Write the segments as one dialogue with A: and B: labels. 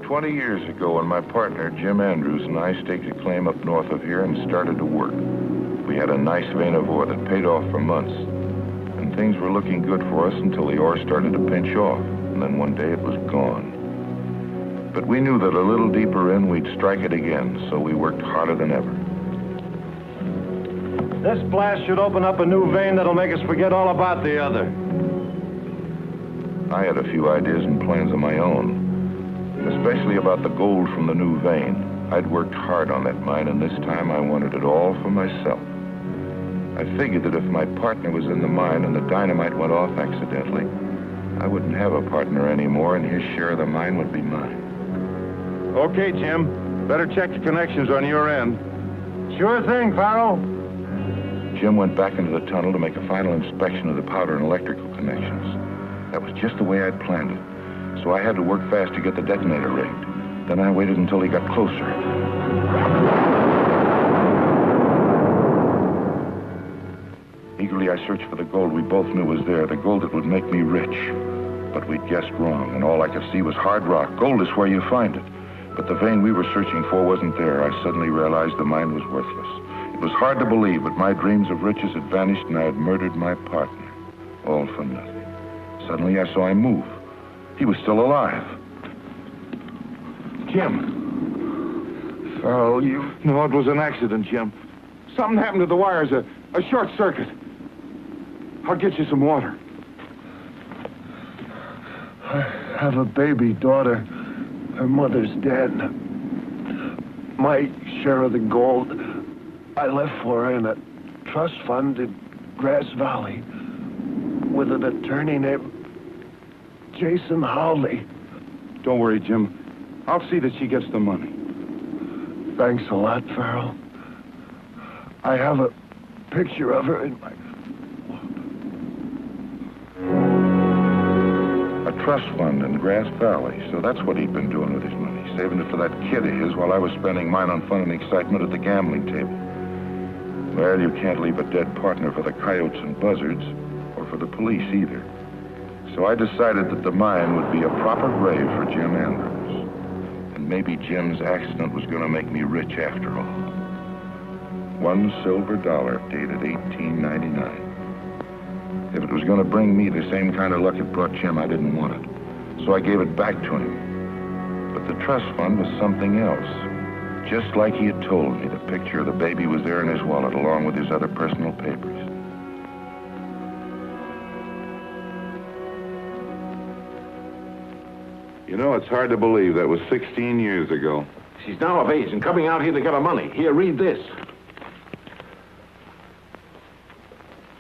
A: 20 years ago when my partner, Jim Andrews, and I staked a claim up north of here and started to work. We had a nice vein of ore that paid off for months. And things were looking good for us until the ore started to pinch off. And then one day it was gone. But we knew that a little deeper in, we'd strike it again, so we worked harder than ever.
B: This blast should open up a new vein that'll make us forget all about the other.
A: I had a few ideas and plans of my own. Especially about the gold from the new vein. I'd worked hard on that mine, and this time I wanted it all for myself. I figured that if my partner was in the mine and the dynamite went off accidentally, I wouldn't have a partner anymore, and his share of the mine would be mine.
B: Okay, Jim. Better check the connections on your end. Sure thing, Farrell.
A: Jim went back into the tunnel to make a final inspection of the powder and electrical connections. That was just the way I'd planned it. So I had to work fast to get the detonator rigged. Then I waited until he got closer. Eagerly, I searched for the gold we both knew was there, the gold that would make me rich. But we'd guessed wrong, and all I could see was hard rock. Gold is where you find it. But the vein we were searching for wasn't there. I suddenly realized the mine was worthless. It was hard to believe, but my dreams of riches had vanished, and I had murdered my partner. All for nothing. Suddenly, I saw him move. He was still alive.
B: Jim. Farrell, you... No, it was an accident, Jim. Something happened to the wires, a short circuit. I'll get you some water.
C: I have a baby daughter. Her mother's dead. My share of the gold I left for her in a trust fund in Grass Valley with an attorney named Jason Howley.
B: Don't worry, Jim. I'll see that she gets the money.
C: Thanks a lot, Farrell. I have a picture of her in my...
A: A trust fund in Grass Valley. So that's what he'd been doing with his money, saving it for that kid of his while I was spending mine on fun and excitement at the gambling table. Well, you can't leave a dead partner for the coyotes and buzzards, or for the police either. So I decided that the mine would be a proper grave for Jim Andrews. And maybe Jim's accident was going to make me rich after all. $1 silver dated 1899. If it was going to bring me the same kind of luck it brought Jim, I didn't want it. So I gave it back to him. But the trust fund was something else. Just like he had told me, the picture of the baby was there in his wallet along with his other personal papers.
B: You know, it's hard to believe that was 16 years ago.
D: She's now of age and coming out here to get her money. Here, read this.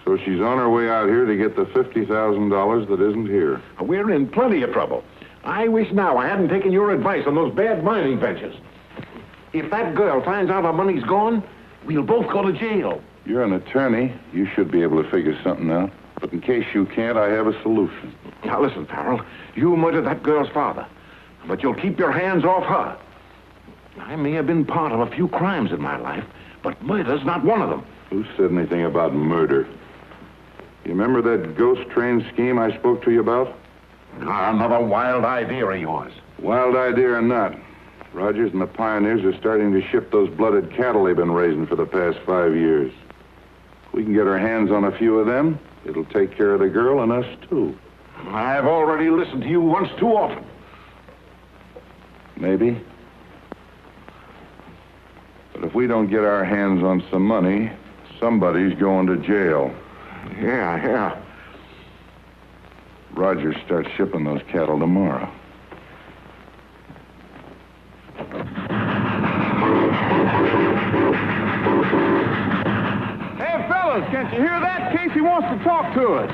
B: So she's on her way out here to get the $50,000 that isn't here.
D: We're in plenty of trouble. I wish now I hadn't taken your advice on those bad mining ventures. If that girl finds out our money's gone, we'll both go to jail.
B: You're an attorney. You should be able to figure something out. But in case you can't, I have a solution.
D: Now, listen, Farrell. You murdered that girl's father, but you'll keep your hands off her. I may have been part of a few crimes in my life, but murder's not one of them.
A: Who said anything about murder? You remember that ghost train scheme I spoke to you about?
D: Another wild idea of yours.
A: Wild idea or not, Rogers and the pioneers are starting to ship those blooded cattle they've been raising for the past 5 years. If we can get our hands on a few of them, it'll take care of the girl and us, too.
D: I've already listened to you once too often.
A: Maybe. But if we don't get our hands on some money, somebody's going to jail.
D: Yeah.
A: Rogers starts shipping those cattle tomorrow.
B: Hey, fellas, can't you hear that? Casey wants to talk to us.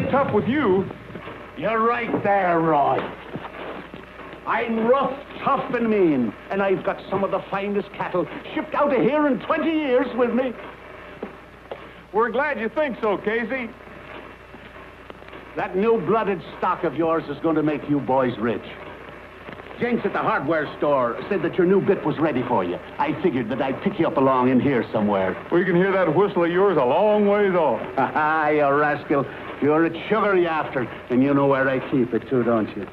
B: Tough with you.
E: You're right there, Roy. I'm rough, tough, and mean, and I've got some of the finest cattle shipped out of here in 20 years with me.
B: We're glad you think so, Casey.
E: That new-blooded stock of yours is going to make you boys rich. Jenks at the hardware store said that your new bit was ready for you. I figured that I'd pick you up along in here somewhere.
B: We can hear that whistle of yours a long ways off.
E: Ha ha, you rascal. You're a sugar you after, and you know where I keep it too, don't you?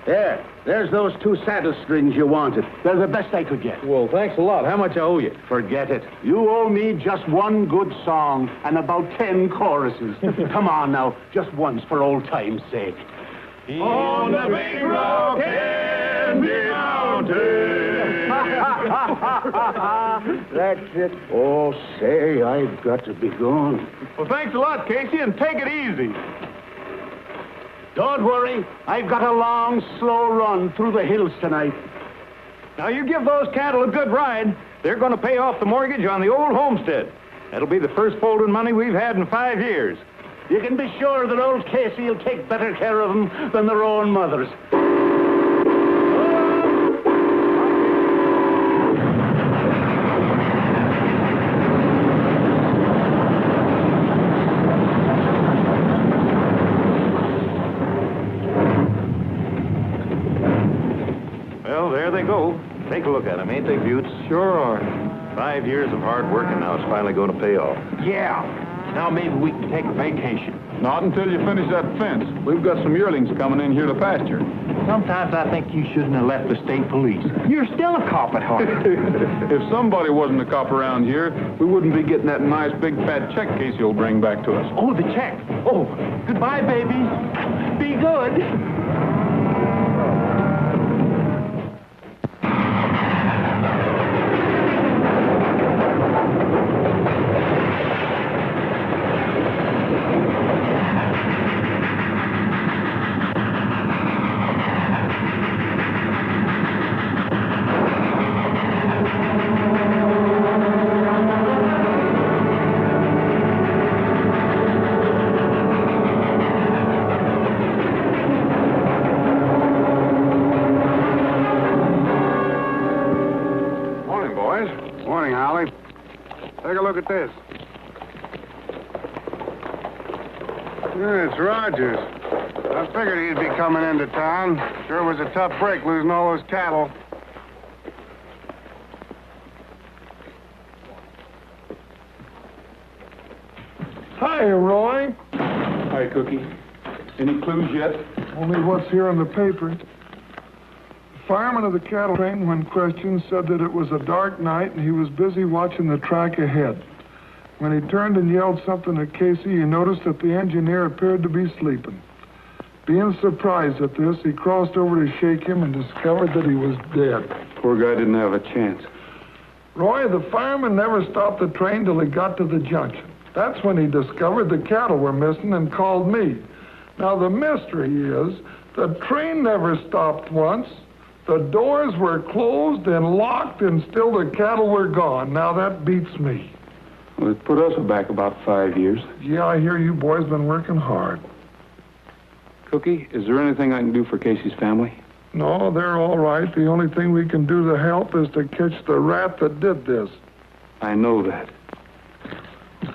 E: Yeah. There's those 2 saddle strings you wanted. They're the best I could get.
B: Well, thanks a lot. How much I owe you?
E: Forget it. You owe me just 1 good song and about 10 choruses. Come on now, just once for old time's sake.
B: On the big rock Candy Mountain.
E: That's it. Oh, say, I've got to be going.
B: Well, thanks a lot, Casey, and take it easy.
E: Don't worry. I've got a long, slow run through the hills tonight.
B: Now, you give those cattle a good ride. They're going to pay off the mortgage on the old homestead. That'll be the first folding money we've had in 5 years.
E: You can be sure that old Casey will take better care of them than their own mothers.
F: Well, there they go. Take a look at them, ain't they, Buttes?
B: Sure are.
F: 5 years of hard work, and now it's finally going to pay off.
D: Yeah. Now maybe we can take a vacation.
B: Not until you finish that fence. We've got some yearlings coming in here to pasture.
D: Sometimes I think you shouldn't have left the state police. You're still a cop at heart.
B: If somebody wasn't a cop around here, we wouldn't be getting that nice big fat check Casey will bring back to us.
D: Oh, the check. Oh, goodbye, baby. Be good.
B: Look at this. Yeah, it's Rogers. I I figured he'd be coming into town. Sure was a tough break losing all those cattle.
C: Hi, Roy.
G: Hi, Cookie. Any clues yet?
C: Only what's here in the paper. The fireman of the cattle train, when questioned, said that it was a dark night and he was busy watching the track ahead. When he turned and yelled something at Casey, he noticed that the engineer appeared to be sleeping. Being surprised at this, he crossed over to shake him and discovered that he was dead.
G: Poor guy didn't have a chance.
C: Roy, the fireman never stopped the train till he got to the junction. That's when he discovered the cattle were missing and called me. Now, the mystery is, the train never stopped once. The doors were closed and locked, and still the cattle were gone. Now, that beats me.
G: Well, it put us back about 5 years.
C: Yeah, I hear you boys been working hard.
G: Cookie, is there anything I can do for Casey's family?
C: No, they're all right. The only thing we can do to help is to catch the rat that did this.
G: I know that.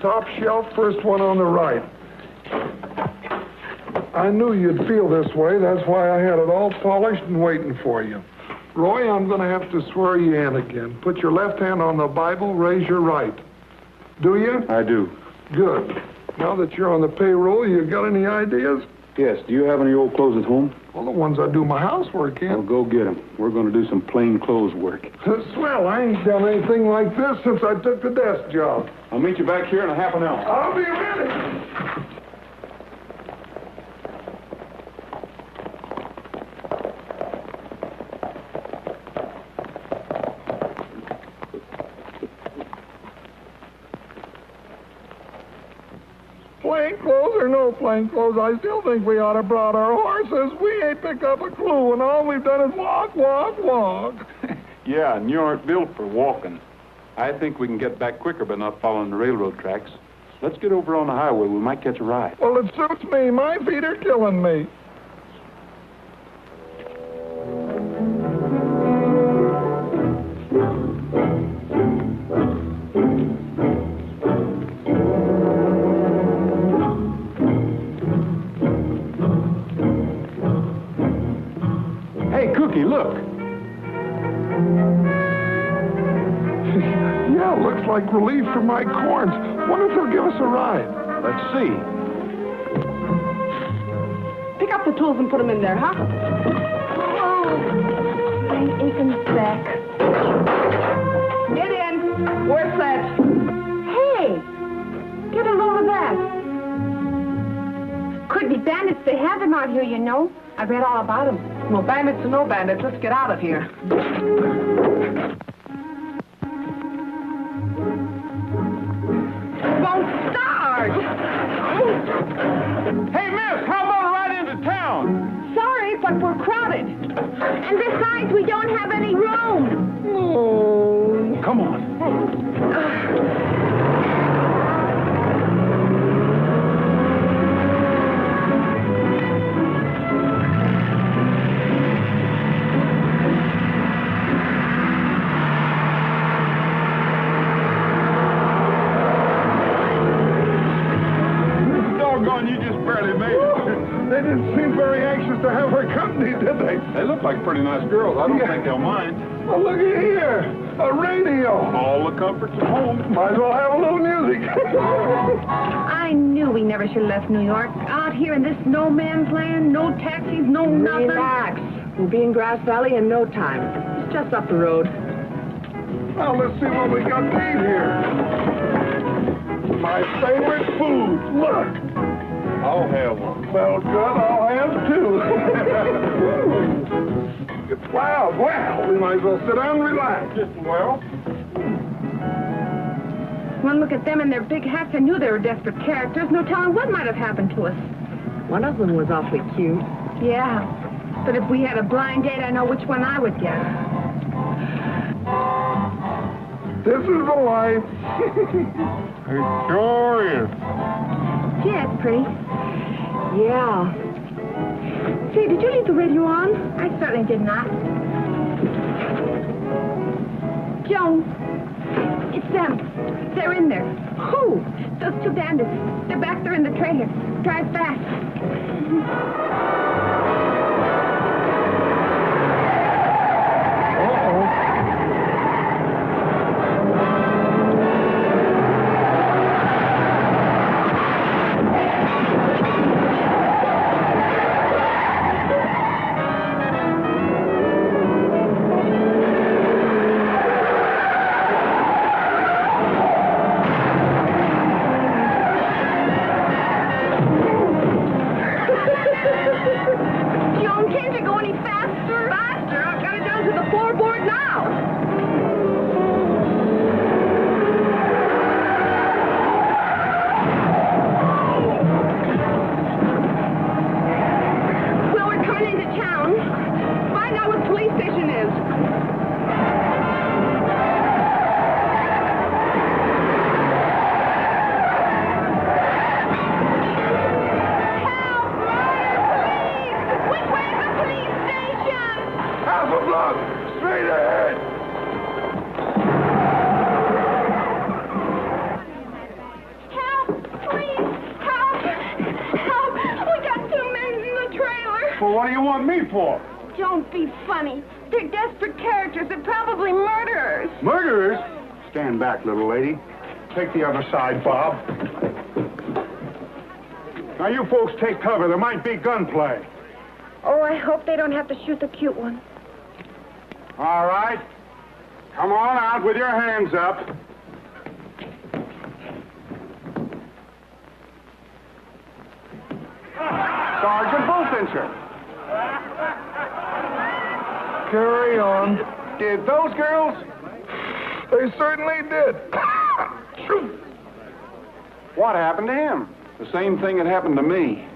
C: Top shelf, first one on the right. I knew you'd feel this way. That's why I had it all polished and waiting for you. Roy, I'm going to have to swear you in again. Put your left hand on the Bible, raise your right. Do you?
G: I do.
C: Good. Now that you're on the payroll, you got any ideas?
G: Yes, do you have any old clothes at home?
C: Well, the ones I do my housework in.
G: Well, go get them. We're going to do some plain clothes work.
C: Swell, I ain't done anything like this since I took the desk job.
G: I'll meet you back here in a half an hour.
C: I'll be ready. Plain clothes or no plain clothes, I still think we ought to brought our horses. We ain't picked up a clue, and all we've done is walk, walk, walk.
G: Yeah, and you aren't built for walking. I think we can get back quicker by not following the railroad tracks. Let's get over on the highway. We might catch a ride.
C: Well, it suits me. My feet are killing me.
G: Hey, Cookie, look.
C: Yeah, looks like relief from my corns. Wonder if they'll give us a ride.
G: Let's see.
H: Pick up the tools and put them in there, huh? Oh, my aching back. Get in. Where's that? Hey, get a load of that. Could be bandits. They have them out here, you know. I read all about them.
I: Well, bandits or no bandits, let's get out of here.
H: Won't start.
G: Hey, miss, how about a ride into town?
H: Sorry, but we're crowded. And besides, we don't have any room.
C: Oh.
G: Come on.
C: You just barely made it. They didn't seem very anxious to have her company, did they?
G: They look like pretty nice girls. I don't think they'll mind.
C: Well, look at here. A radio.
G: All the comforts at home.
C: Might as well have a little music.
H: I knew we never should have left New York. Out here in this no man's land, no taxis, no nothing.
I: Relax. We'll be in Grass Valley in no time. It's just up the road.
C: Well, let's see what we got to eat here. My favorite food. Look.
G: I'll have one.
C: Well, good. I'll have two. Wow, well, we might as well sit down and relax.
G: Well,
H: One look at them in their big hats, I knew they were desperate characters. No telling what might have happened to us.
I: One of them was awfully cute.
H: Yeah, but if we had a blind date, I know which one I would get.
C: This is the life.
G: it sure is.
H: Gee, that's pretty.
I: Yeah.
H: Say, did you leave the radio on? I certainly did not. Joan, It's them. They're in there.
I: Who?
H: Those two bandits. They're back there in the trailer. Drive fast.
B: Well, what do you want me for?
H: Don't be funny. They're desperate characters. They're probably murderers.
B: Murderers? Stand back, little lady. Take the other side, Bob. Now, you folks take cover. There might be gunplay.
I: Oh, I hope they don't have to shoot the cute one.
B: All right. Come on out with your hands up. Sergeant Bullfincher.
C: Carry on.
B: Did those girls?
C: They certainly did. Shoot.
B: What happened to him?
G: The same thing that happened to me.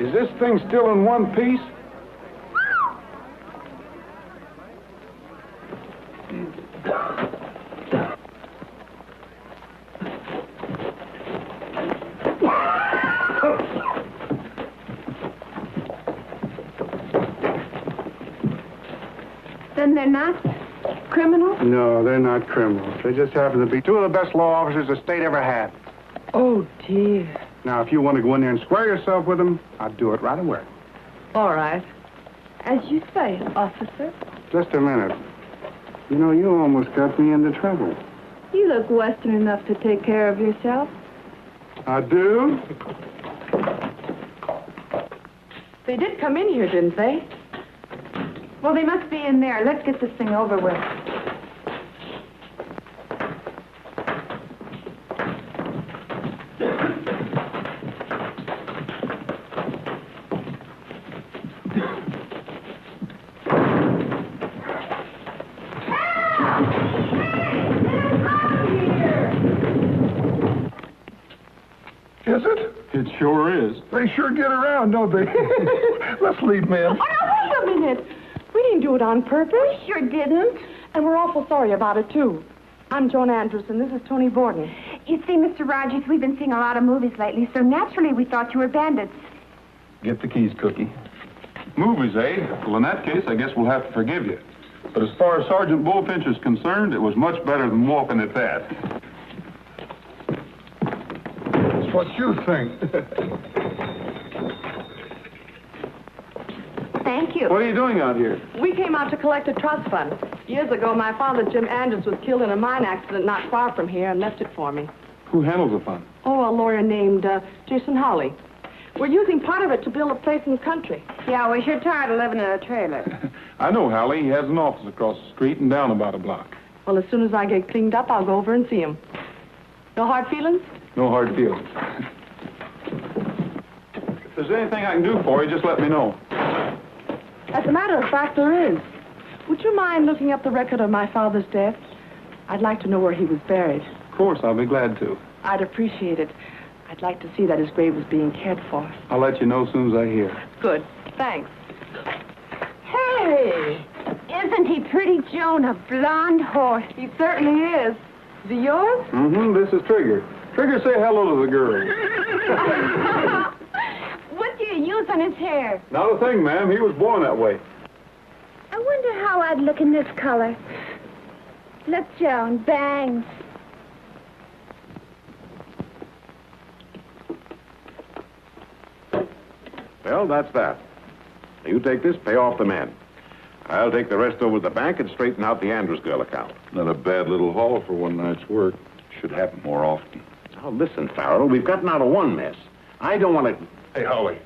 G: Is this thing still in one piece?
H: Then they're not criminals?
B: No, they're not criminals. They just happen to be two of the best law officers the state ever had.
I: Oh, dear.
B: Now, if you want to go in there and square yourself with them, I'll do it right away.
I: All right. As you say, officer.
B: Just a minute. You know, you almost got me into trouble.
I: You look Western enough to take care of yourself.
B: I do?
I: They did come in here, didn't they?
H: Well, they must be in there. Let's get this thing over with.
C: Is it?
G: It sure is.
C: They sure get around, don't they? Let's leave, ma'am.
I: Oh, now, wait a minute. We didn't do it on purpose.
H: We sure didn't.
I: And we're awful sorry about it, too. I'm Joan Anderson. This is Tony Borden.
H: You see, Mr. Rogers, we've been seeing a lot of movies lately, so naturally we thought you were bandits.
G: Get the keys, Cookie. Movies, eh? Well, in that case, I guess we'll have to forgive you. But as far as Sergeant Bullfinch is concerned, it was much better than walking at that.
C: That's what you think.
H: Thank you.
G: What are you doing out here?
I: We came out to collect a trust fund. Years ago, my father, Jim Andrews, was killed in a mine accident not far from here and left it for me.
G: Who handles the fund?
I: Oh, a lawyer named Jason Hawley. We're using part of it to build a place in the country.
H: Yeah, we're sure tired of living in a trailer.
G: I know Hallie. He has an office across the street and down about a block.
I: Well, as soon as I get cleaned up, I'll go over and see him. No hard feelings?
G: No hard feelings. If there's anything I can do for you, just let me know.
I: As a matter of fact, there is. Would you mind looking up the record of my father's death? I'd like to know where he was buried.
G: Of course, I'll be glad to.
I: I'd appreciate it. I'd like to see that his grave was being cared for.
G: I'll let you know as soon as I hear.
I: Good. Thanks.
H: Hey! Isn't he pretty, Joan? A blonde horse.
I: He certainly is. Is he yours?
G: Mm-hmm. This is Trigger. Trigger, say hello to the girl.
H: What do you use on his hair?
G: Not a thing, ma'am. He was born that way.
H: I wonder how I'd look in this color. Look, Joan, bangs.
D: Well, that's that. You take this, pay off the man. I'll take the rest over to the bank and straighten out the Andrews girl account.
A: Not a bad little haul for one night's work. Should happen more often.
D: Now, listen, Farrell, we've gotten out of one mess. I don't want to...
A: Hey, Holly.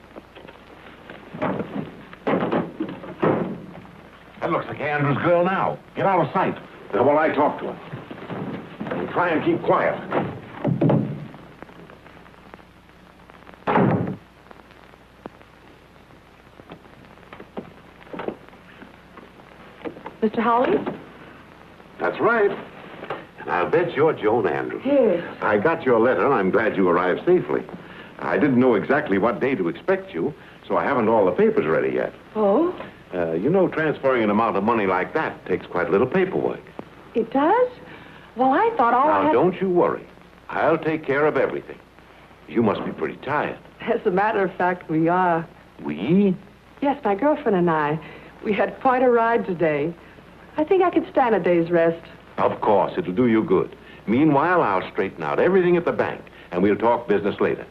D: That looks like Andrews girl now. Get out of sight. Now, while I talk to her. And try and keep quiet.
I: Mr. Howley?
D: That's right. And I'll bet you're Joan Andrews.
I: Yes.
D: I got your letter, and I'm glad you arrived safely. I didn't know exactly what day to expect you, so I haven't all the papers ready yet.
I: Oh?
D: You know, transferring an amount of money like that takes quite a little paperwork.
I: It does? Well, I thought all I
D: Now,
I: had...
D: don't you worry. I'll take care of everything. You must be pretty tired.
I: As a matter of fact, we are.
D: We?
I: Yes, my girlfriend and I. We had quite a ride today. I think I could stand a day's rest.
D: Of course, it'll do you good. Meanwhile, I'll straighten out everything at the bank, and we'll talk business later.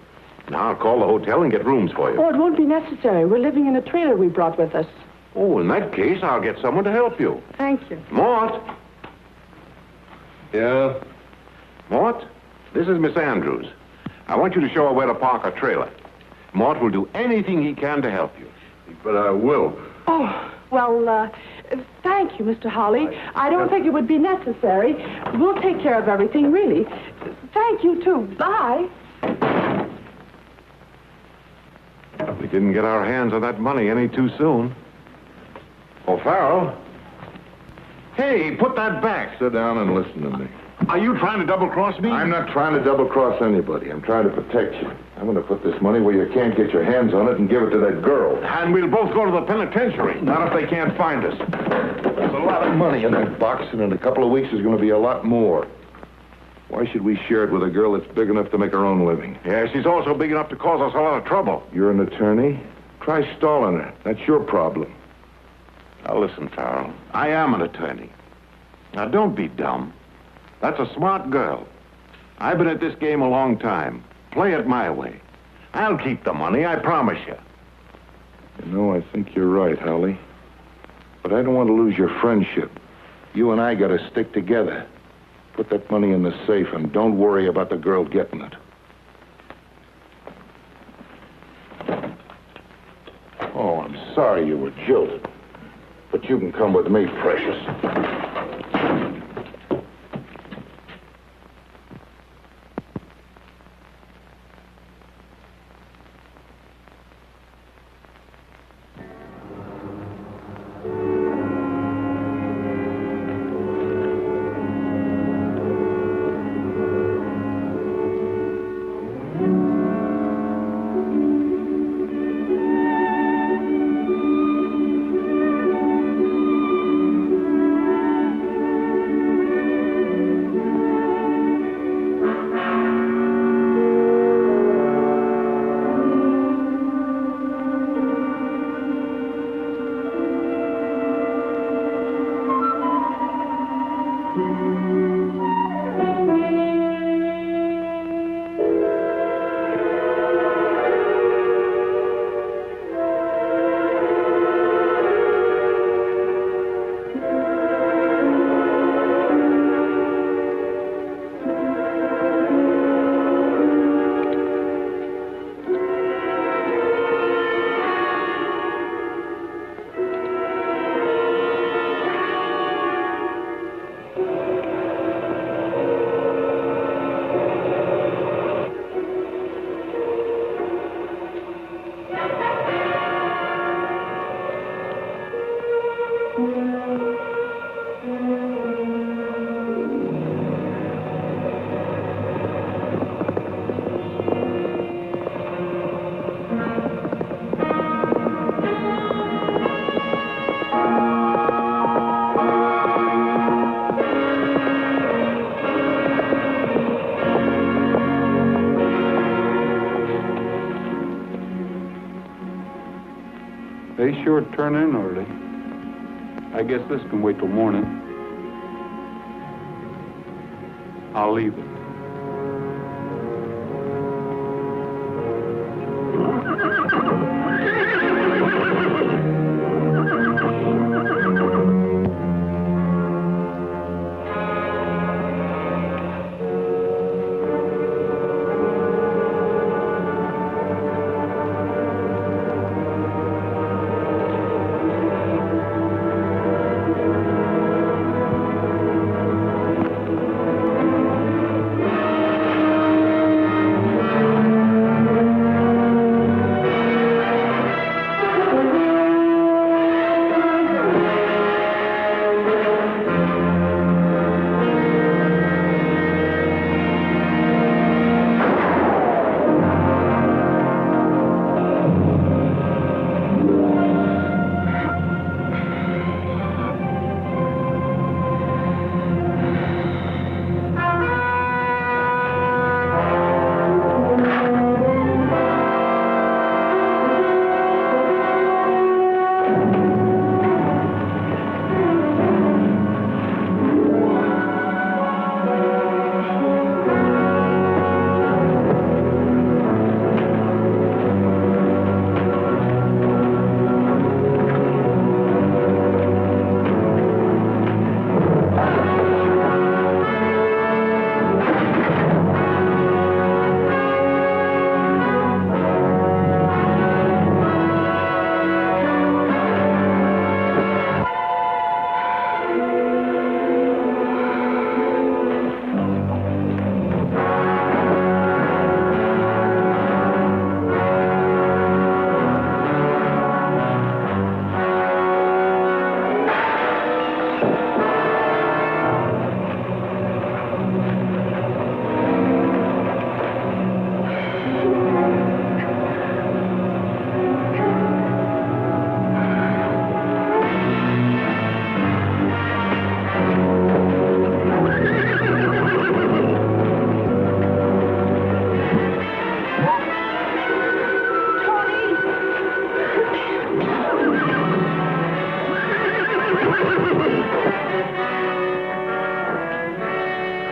D: Now, I'll call the hotel and get rooms for you.
I: Oh, it won't be necessary. We're living in a trailer we brought with us.
D: Oh, in that case, I'll get someone to help you.
I: Thank you.
D: Mort!
A: Yeah?
D: Mort, this is Miss Andrews. I want you to show her where to park her trailer. Mort will do anything he can to help you.
A: But I will.
I: Oh, well, thank you, Mr. Hawley. I don't think it would be necessary. We'll take care of everything, really. Thank you, too. Bye.
D: We didn't get our hands on that money any too soon. Oh, Farrell. Hey, put that back.
A: Sit down and listen to me.
D: Are you trying to double-cross me?
A: I'm not trying to double-cross anybody. I'm trying to protect you. I'm going to put this money where you can't get your hands on it and give it to that girl.
D: And we'll both go to the penitentiary.
A: Not if they can't find us. There's a lot of money in that box, and in a couple of weeks there's going to be a lot more. Why should we share it with a girl that's big enough to make her own living?
D: Yeah, she's also big enough to cause us a lot of trouble.
A: You're an attorney. Try stalling her. That's your problem.
D: Now, listen, Farrell. I am an attorney. Now, don't be dumb. That's a smart girl. I've been at this game a long time. Play it my way. I'll keep the money, I promise you.
A: You know, I think you're right, Holly. But I don't want to lose your friendship. You and I got to stick together. Put that money in the safe and don't worry about the girl getting it. Oh, I'm sorry you were jilted. But you can come with me, precious.
G: They sure turn in early. I guess this can wait till morning. I'll leave it.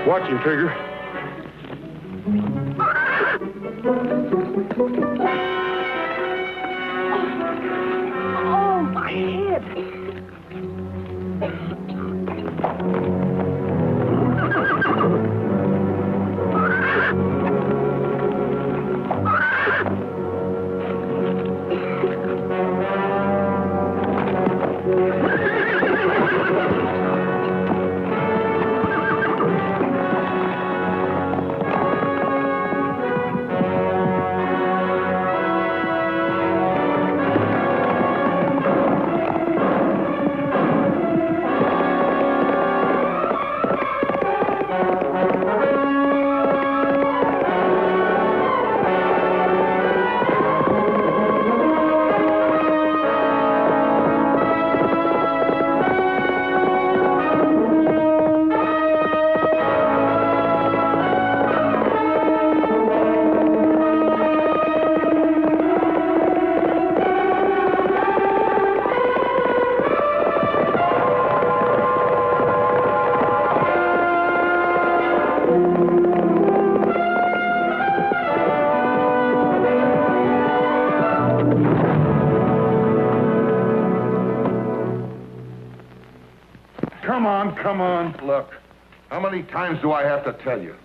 B: Watch him, Trigger.
H: Oh, my head.
A: Come on. Look, how many times do I have to tell you?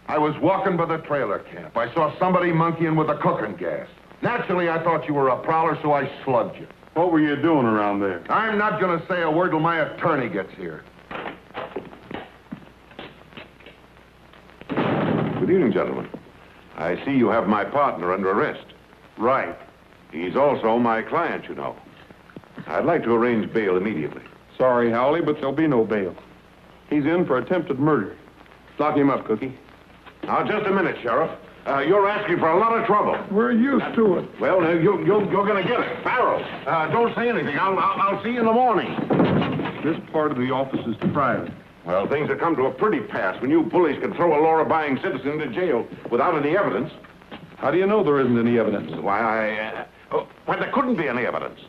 A: I was walking by the trailer camp. I saw somebody monkeying with the cooking gas. Naturally, I thought you were a prowler, so I slugged you.
G: What were you doing around there?
A: I'm not going to say a word till my attorney gets here.
D: Good evening, gentlemen. I see you have my partner under arrest.
G: Right.
D: He's also my client, you know. I'd like to arrange bail immediately.
G: Sorry, Howley, but there'll be no bail. He's in for attempted murder. Lock him up, Cookie.
D: Now, just a minute, Sheriff. You're asking for a lot of trouble.
C: We're used to it.
D: Well, you're going to get it. Farrell, don't say anything. I'll see you in the morning.
G: This part of the office is private.
D: Well, things have come to a pretty pass when you bullies can throw a law-abiding citizen into jail without any evidence.
G: How do you know there isn't any evidence?
D: Why, there couldn't be any evidence.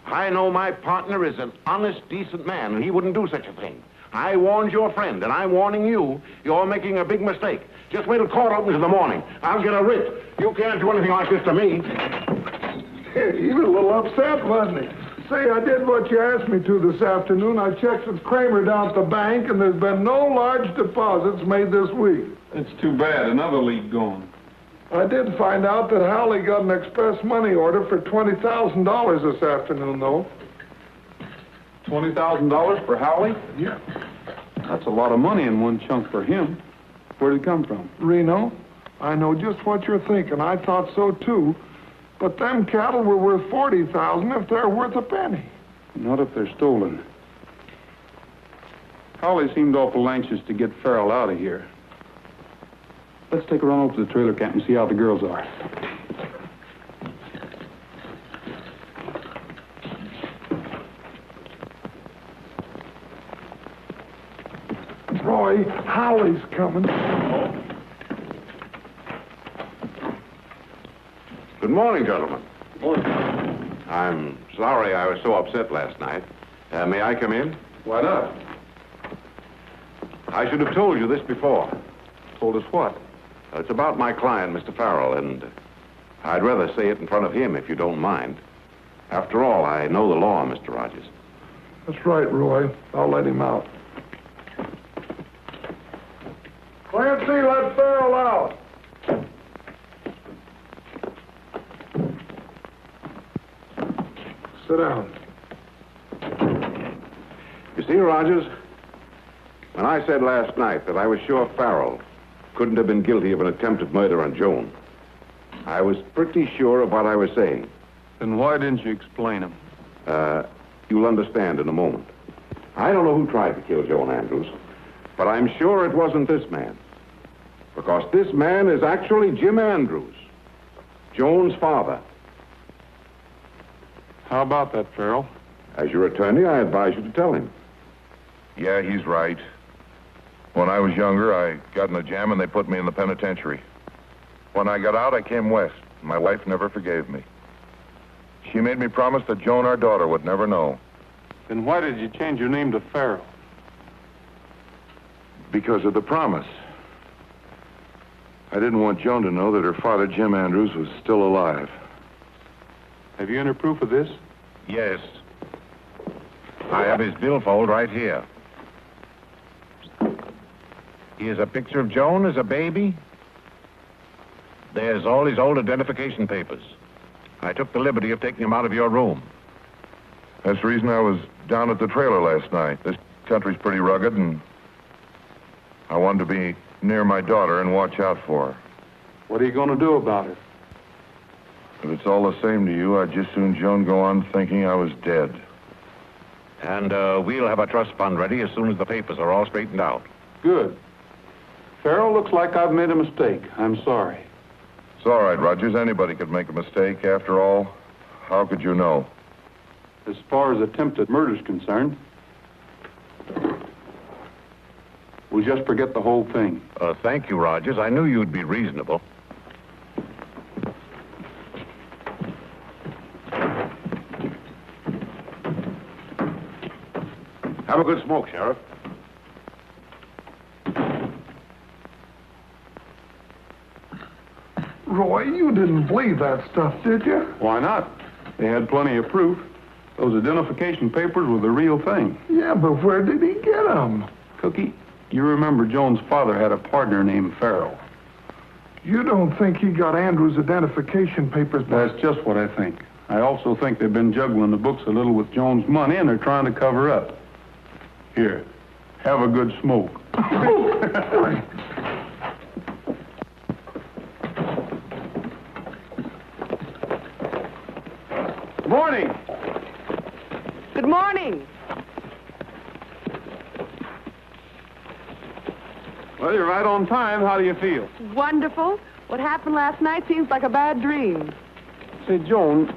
D: I know my partner is an honest, decent man, and he wouldn't do such a thing. I warned your friend, and I'm warning you. You're making a big mistake. Just wait till court opens in the morning. I'll get a writ. You can't do anything like this to me.
C: He was a little upset, wasn't he? Say, I did what you asked me to this afternoon. I checked with Kramer down at the bank, and there's been no large deposits made this week.
G: It's too bad. Another lead gone.
C: I did find out that Howley got an express money order for $20,000 this afternoon, though.
G: $20,000 for Howley?
C: Yeah.
G: That's a lot of money in one chunk for him. Where did it come from?
C: Reno, I know just what you're thinking. I thought so, too. But them cattle were worth $40,000 if they're worth a penny.
G: Not if they're stolen. Howley seemed awful anxious to get Farrell out of here. Let's take a run over to the trailer camp and see how the girls are.
C: Roy, Howley's coming.
D: Good morning, gentlemen.
G: Morning.
D: I'm sorry I was so upset last night. May I come in?
G: Why not?
D: I should have told you this before.
G: Told us what?
D: It's about my client, Mr. Farrell, and I'd rather say it in front of him if you don't mind. After all, I know the law, Mr. Rogers.
C: That's right, Roy. I'll let him out. Clancy, let Farrell out. Sit down.
D: You see, Rogers, when I said last night that I was sure Farrell couldn't have been guilty of an attempted murder on Joan, I was pretty sure of what I was saying.
G: Then why didn't you explain him?
D: You'll understand in a moment. I don't know who tried to kill Joan Andrews, but I'm sure it wasn't this man. Because this man is actually Jim Andrews, Joan's father.
G: How about that, Farrell?
D: As your attorney, I advise you to tell him.
A: Yeah, he's right. When I was younger, I got in a jam and they put me in the penitentiary. When I got out, I came west. My wife never forgave me. She made me promise that Joan, our daughter, would never know.
G: Then why did you change your name to Farrell?
A: Because of the promise. I didn't want Joan to know that her father, Jim Andrews, was still alive.
G: Have you any proof of this?
D: Yes. I have his billfold right here. Here's a picture of Joan as a baby. There's all his old identification papers. I took the liberty of taking them out of your room.
A: That's the reason I was down at the trailer last night. This country's pretty rugged, and I wanted to be near my daughter and watch out for her.
G: What are you going to do about it?
A: If it's all the same to you, I'd just soon Joan go on thinking I was dead.
D: And we'll have a trust fund ready as soon as the papers are all straightened out.
G: Good. Farrell, looks like I've made a mistake. I'm sorry.
A: It's all right, Rogers. Anybody could make a mistake. After all, how could you know?
G: As far as attempted murder's concerned, we'll just forget the whole thing.
D: Thank you, Rogers. I knew you'd be reasonable. Have a good smoke, Sheriff.
C: Roy, you didn't believe that stuff, did you?
G: Why not? They had plenty of proof. Those identification papers were the real thing.
C: Yeah, but where did he get them?
G: Cookie, you remember Joan's father had a partner named Farrell.
C: You don't think he got Andrew's identification papers back?
G: That's just what I think. I also think they've been juggling the books a little with Joan's money, and they're trying to cover up. Here, have a good smoke. Good morning.
I: Good morning.
G: Well, you're right on time. How do you feel?
I: Wonderful. What happened last night seems like a bad dream.
G: Say, Joan,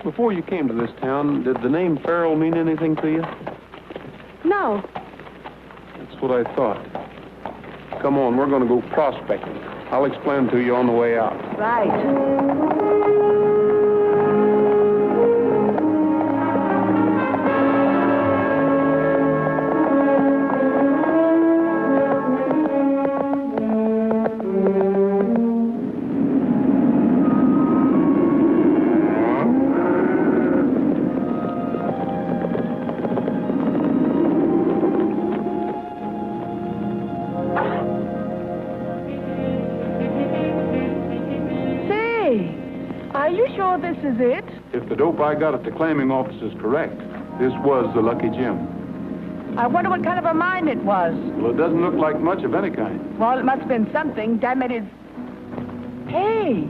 G: before you came to this town, did the name Farrell mean anything to you?
I: No.
G: That's what I thought. Come on, we're going to go prospecting. I'll explain to you on the way out.
I: Right. This is it?
G: If the dope I got at the claiming office is correct, this was the Lucky Gem.
I: I wonder what kind of a mine it was.
G: Well, it doesn't look like much of any kind.
I: Well, it must have been something. Damn it, it's... Hey!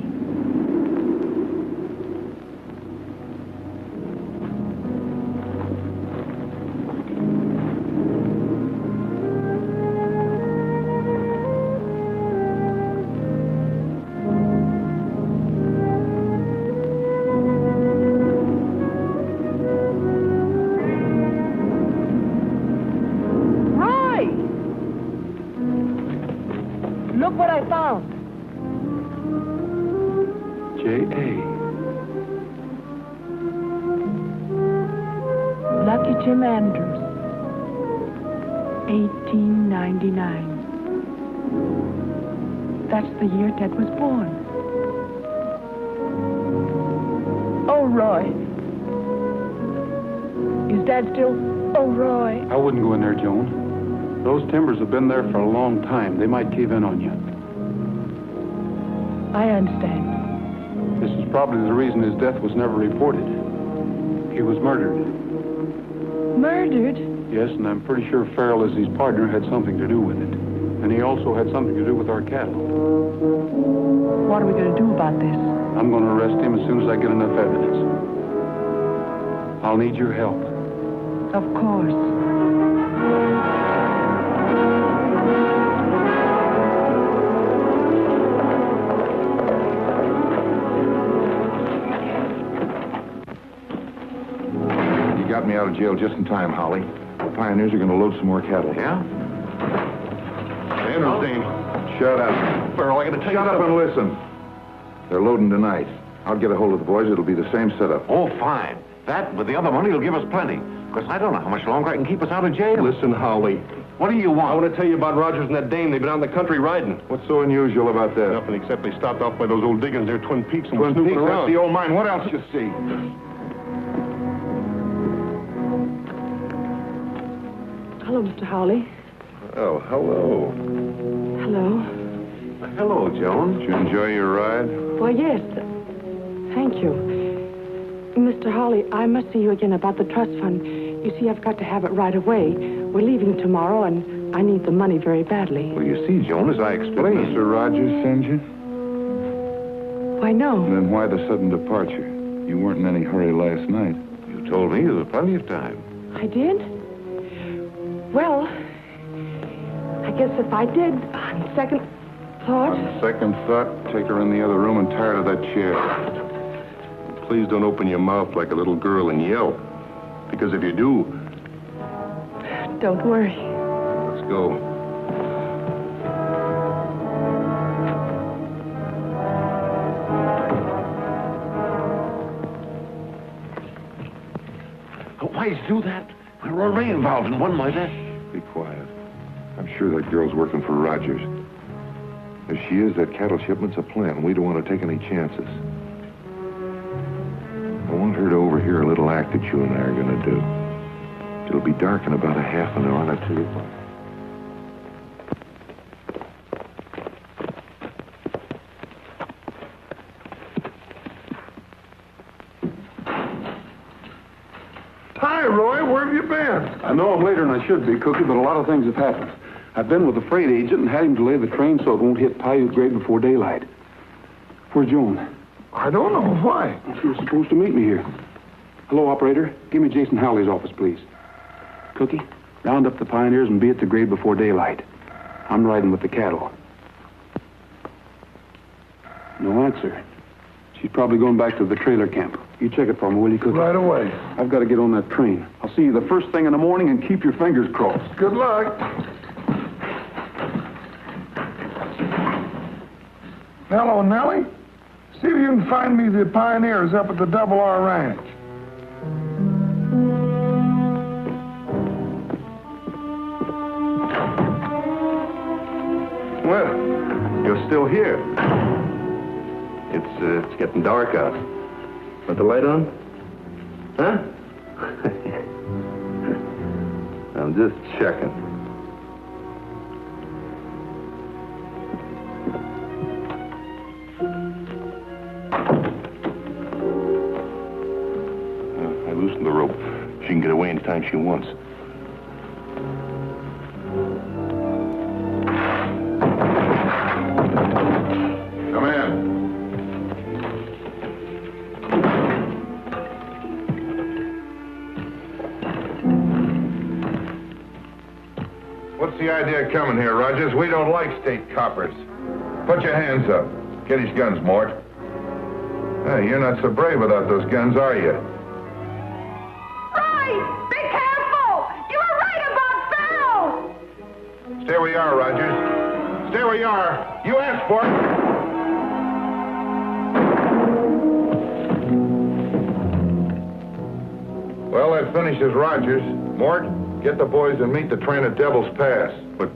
I: Look what I found.
G: J.A.
I: Lucky Jim Andrews. 1899. That's the year Ted was born. Oh, Roy. Is Dad still... Oh, Roy.
G: I wouldn't go in there, Joan. Those timbers have been there for a long time. They might cave in on you.
I: I understand.
G: This is probably the reason his death was never reported. He was murdered.
I: Murdered?
G: Yes, and I'm pretty sure Farrell, as his partner, had something to do with it. And he also had something to do with our cattle.
I: What are we going to do about this?
G: I'm going to arrest him as soon as I get enough evidence. I'll need your help.
I: Of course.
A: Got me out of jail just in time, Holly. The pioneers are going to load some more cattle.
D: Yeah?
A: Anderson, shut up.
D: Farrell, I got to tell you
A: Shut up and listen. They're loading tonight. I'll get a hold of the boys. It'll be the same setup.
D: Oh, fine. That, with the other money, will give us plenty. Because I don't know how much longer I can keep us out of jail.
G: Listen, Howley.
E: What do you want?
G: I want to tell you about Rogers and that dame. They've been out in the country riding.
A: What's so unusual about that?
G: Nothing except they stopped off by those old diggings near Twin Peaks and
A: Twin
G: were snooping
A: Peaks, that's
G: around.
A: the old mine. What else you see?
I: Hello, Mr. Howley.
A: Oh, hello.
I: Hello.
D: Hello, Joan.
A: Did you enjoy your ride?
I: Well, yes. Thank you. Mr. Hawley, I must see you again about the trust fund. You see, I've got to have it right away. We're leaving tomorrow, and I need the money very badly.
D: Well, you see, Joan, as I explained...
A: Did Mr. Rogers send you?
I: Why, no.
A: Then why the sudden departure? You weren't in any hurry last night.
D: You told me there was plenty of time.
I: I did? Well, I guess if I did, on second thought...
A: On second thought, take her in the other room and tie her to that chair.
G: Please don't open your mouth like a little girl and yell. Because if you do...
I: Don't worry.
G: Let's go.
D: Why'd you do that? We're already involved in one murder.
A: Be quiet. I'm sure that girl's working for Rogers. If she is, that cattle shipment's a plan. We don't want to take any chances. I want her to overhear a little act that you and I are going to do. It'll be dark in about a half an hour, and I'll tell you what.
B: Hi, Roy. Where have you been?
G: I know I'm later than I should be, Cookie, but a lot of things have happened. I've been with the freight agent and had him delay the train so it won't hit Paiute Grade before daylight. Where's Joan?
B: I don't know. Why?
G: She was supposed to meet me here. Hello, operator. Give me Jason Howley's office, please. Cookie, round up the pioneers and be at the grade before daylight. I'm riding with the cattle. No answer. She's probably going back to the trailer camp. You check it for me, will you, Cookie?
B: Right away.
G: I've got to get on that train. I'll see you the first thing in the morning and keep your fingers crossed.
B: Good luck. Hello, Nellie. See if you can find me the pioneers up at the Double R Ranch.
G: Well, you're still here. It's getting dark out. Want the light on? Huh? I'm just checking. I loosened the rope. She can get away anytime she wants.
A: Come in. What's the idea of coming here, Rogers? We don't like state coppers. Put your hands up. Get his guns, Mort. Hey, you're not so brave without those guns, are you?
H: Roy, be careful! You were right about Farrell!
A: Stay where you are, Rogers. Stay where you are. You asked for it. Well, that finishes Rogers. Mort, get the boys and meet the train at Devil's Pass.
G: But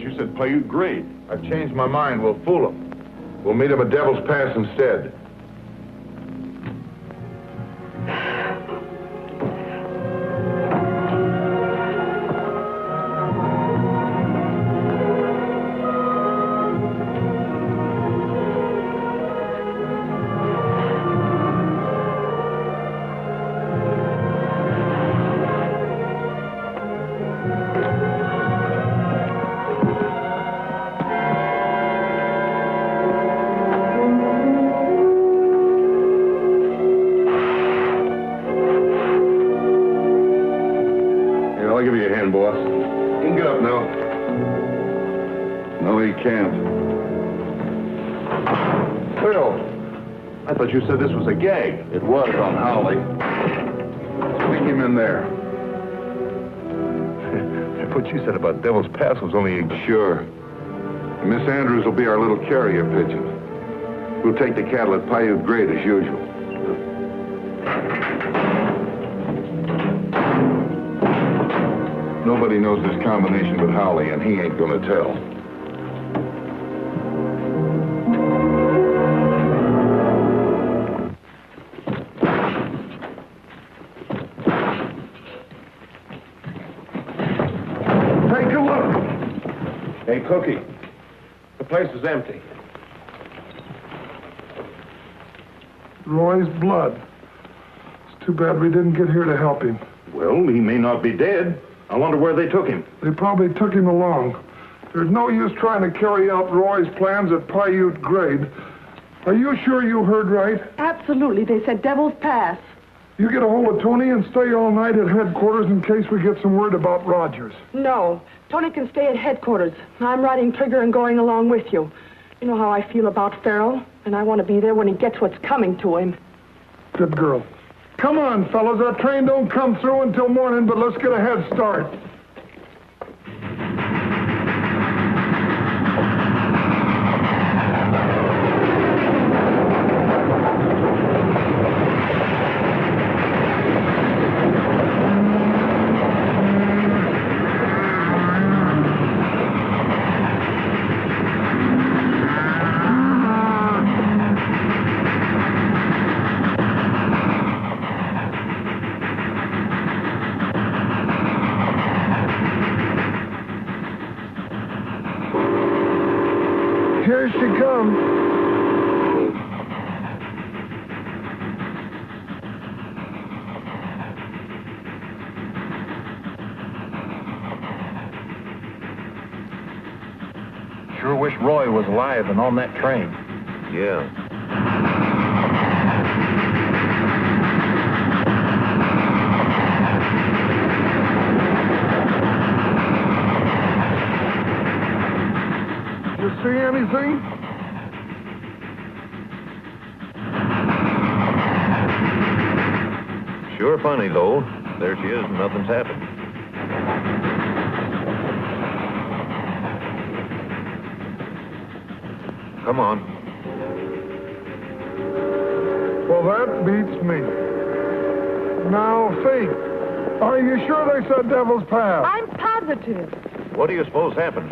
G: you said Paiute Grade.
A: I've changed my mind. We'll fool them. We'll meet them at Devil's Pass instead.
G: I'll give you a hand, boss. You can get up now.
A: No, he can't.
G: Phil, I thought you said this was a gag.
A: It was on Howley. Stick him in there.
G: What you said about Devil's Pass was only a...
A: Sure. Miss Andrews will be our little carrier pigeon. We'll take the cattle at Paiute Grade as usual. Nobody knows this combination but Howley, and he ain't gonna tell.
C: Take a look.
F: Hey, Cookie. The place is empty.
B: Roy's blood. It's too bad we didn't get here to help him.
F: Well, he may not be dead. I wonder where they took him.
B: They probably took him along. There's no use trying to carry out Roy's plans at Paiute Grade. Are you sure you heard right?
I: Absolutely. They said Devil's Pass.
B: You get a hold of Tony and stay all night at headquarters in case we get some word about Rogers.
I: No. Tony can stay at headquarters. I'm riding trigger and going along with you. You know how I feel about Farrell, and I want to be there when he gets what's coming to him.
B: Good girl. Come on, fellas. Our train don't come through until morning, but let's get a head start. Here she comes.
F: Sure wish Roy was alive and on that train. Yeah.
B: You see anything?
F: Sure funny, though. There she is and nothing's happened. Come on.
B: Well, that beats me. Now, Faith, are you sure they said Devil's Pass?
I: I'm positive.
F: What do you suppose happened?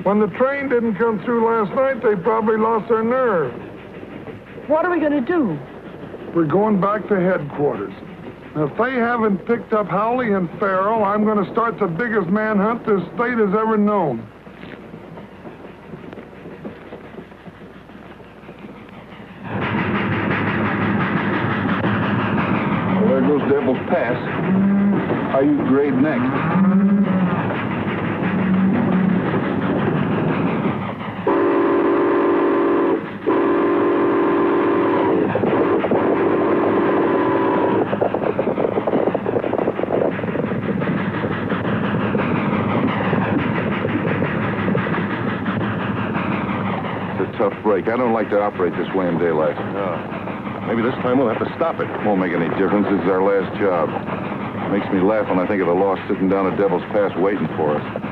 B: When the train didn't come through last night, they probably lost their nerve.
I: What are we going to do?
B: We're going back to headquarters. If they haven't picked up Howley and Farrell, I'm going to start the biggest manhunt this state has ever known.
G: Well, there goes Devil's Pass. Paiute Grade next.
A: Tough break. I don't like to operate this way in daylight. Maybe this time we'll have to stop it. Won't make any difference. This is our last job. Makes me laugh when I think of the loss sitting down at Devil's Pass waiting for us.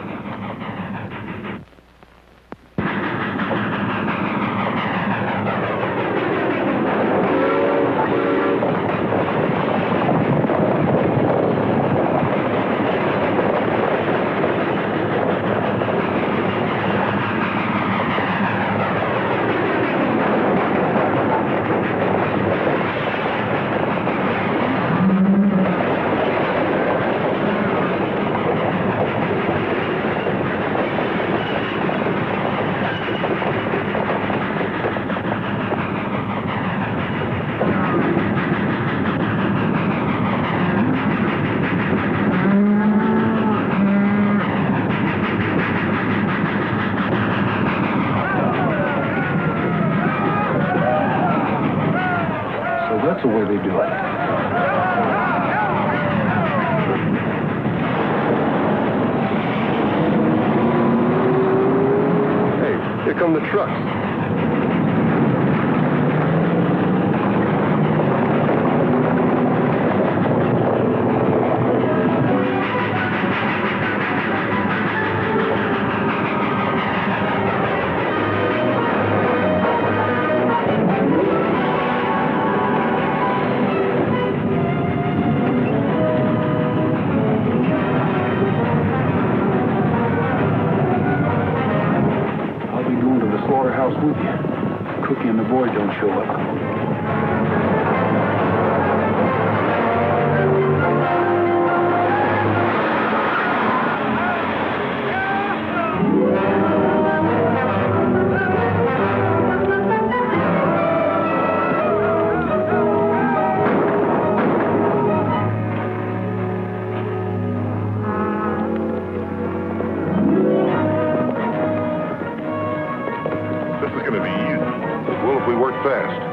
C: That's the way they do it. Hey, here come the trucks.
E: house with you. Cookie and the boy don't show up.
A: This is going to be easy. It will if we work fast.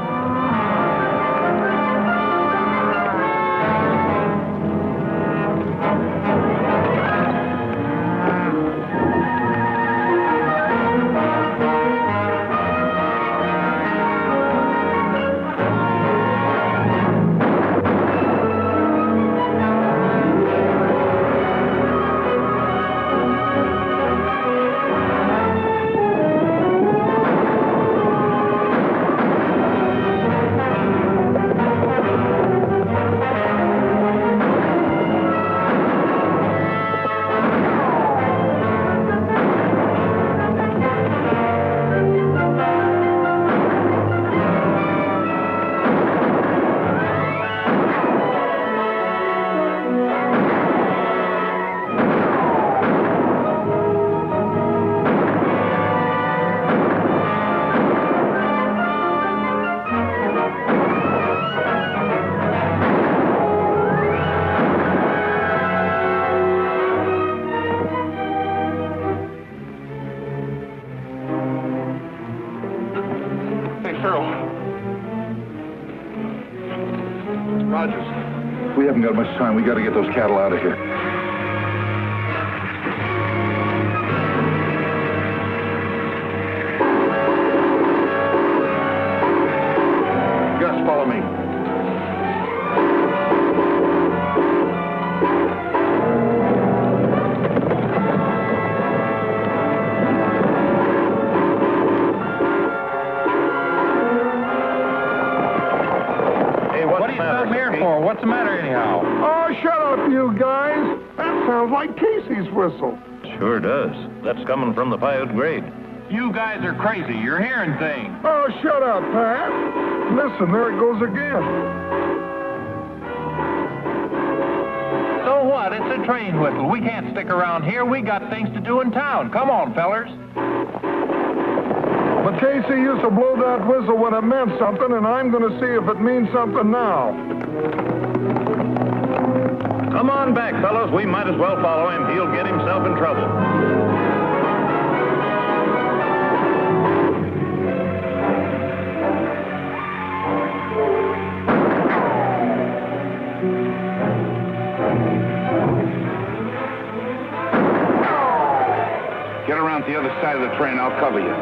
A: Rogers, we haven't got much time. We got to get those cattle out of here. Gus, follow me.
F: What's the matter, anyhow?
C: Oh, shut up, you guys. That sounds like Casey's whistle.
F: Sure does. That's coming from the Paiute grade. You guys are crazy. You're hearing things.
C: Oh, shut up, Pat. Listen, there it goes again.
F: So what? It's a train whistle. We can't stick around here. We got things to do in town. Come on, fellers.
C: But Casey used to blow that whistle when it meant something, and I'm going to see if it means something now.
F: Come on back, fellows. We might as well follow him. He'll get himself in trouble.
G: Get around to the other side of the train. I'll cover you.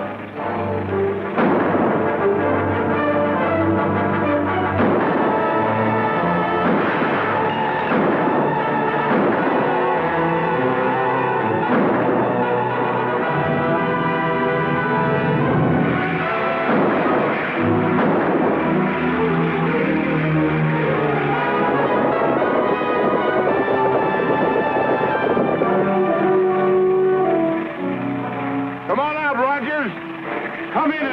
G: Come on out, Rogers. Come in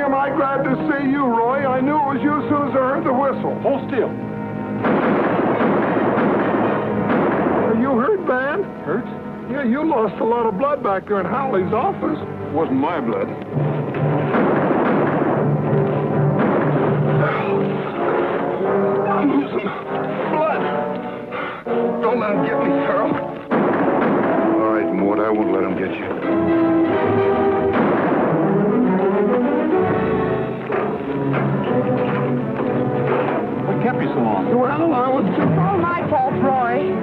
B: am I glad to see you, Roy. I knew it was you as soon as I heard the whistle.
G: Hold still.
B: You hurt, man?
G: Hurt?
B: Yeah, you lost a lot of blood back there in Howley's office.
G: It wasn't my blood.
B: I'm losing blood. Don't let him get me, Carl.
A: All right, Mort, I won't let him get you.
G: What kept you so long?
B: Well, I was just...
H: All my fault, Roy.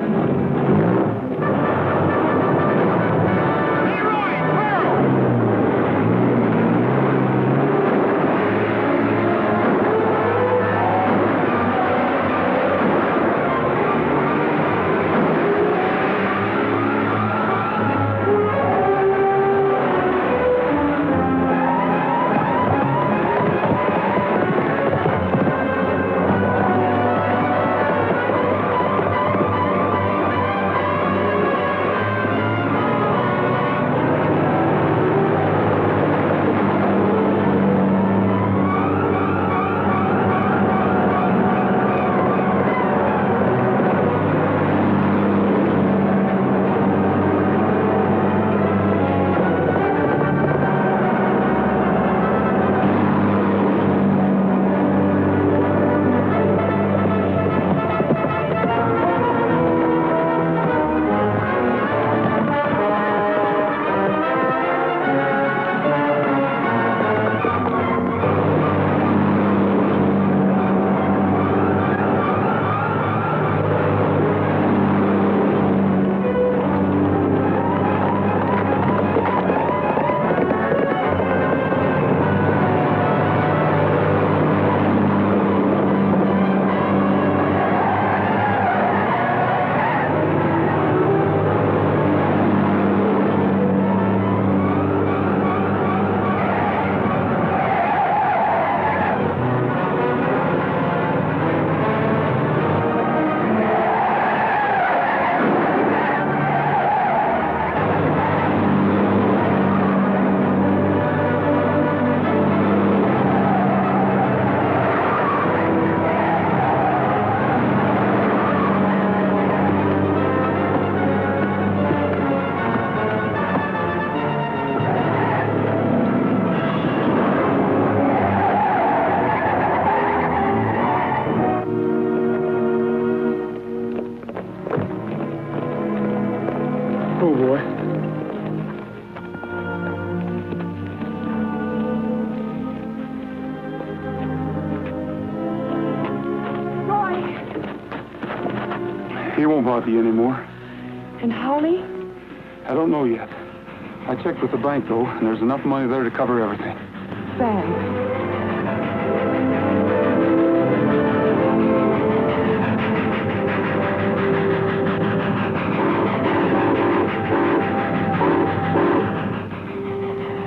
B: Oh, boy.
G: He won't bother you anymore.
I: And Howley?
G: I don't know yet. I checked with the bank, though, and there's enough money there to cover everything.
I: Thanks.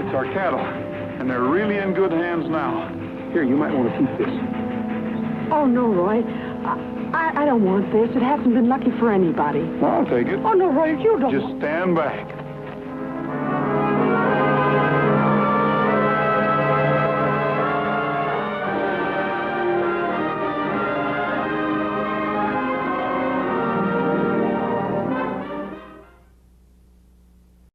G: It's our cattle, and they're really in good hands now. Here, you might want to keep this.
I: Oh, no, Roy. I don't want this. It hasn't been lucky for anybody.
G: Well, I'll take it.
I: Oh, no, Roy, you don't.
G: Just stand back.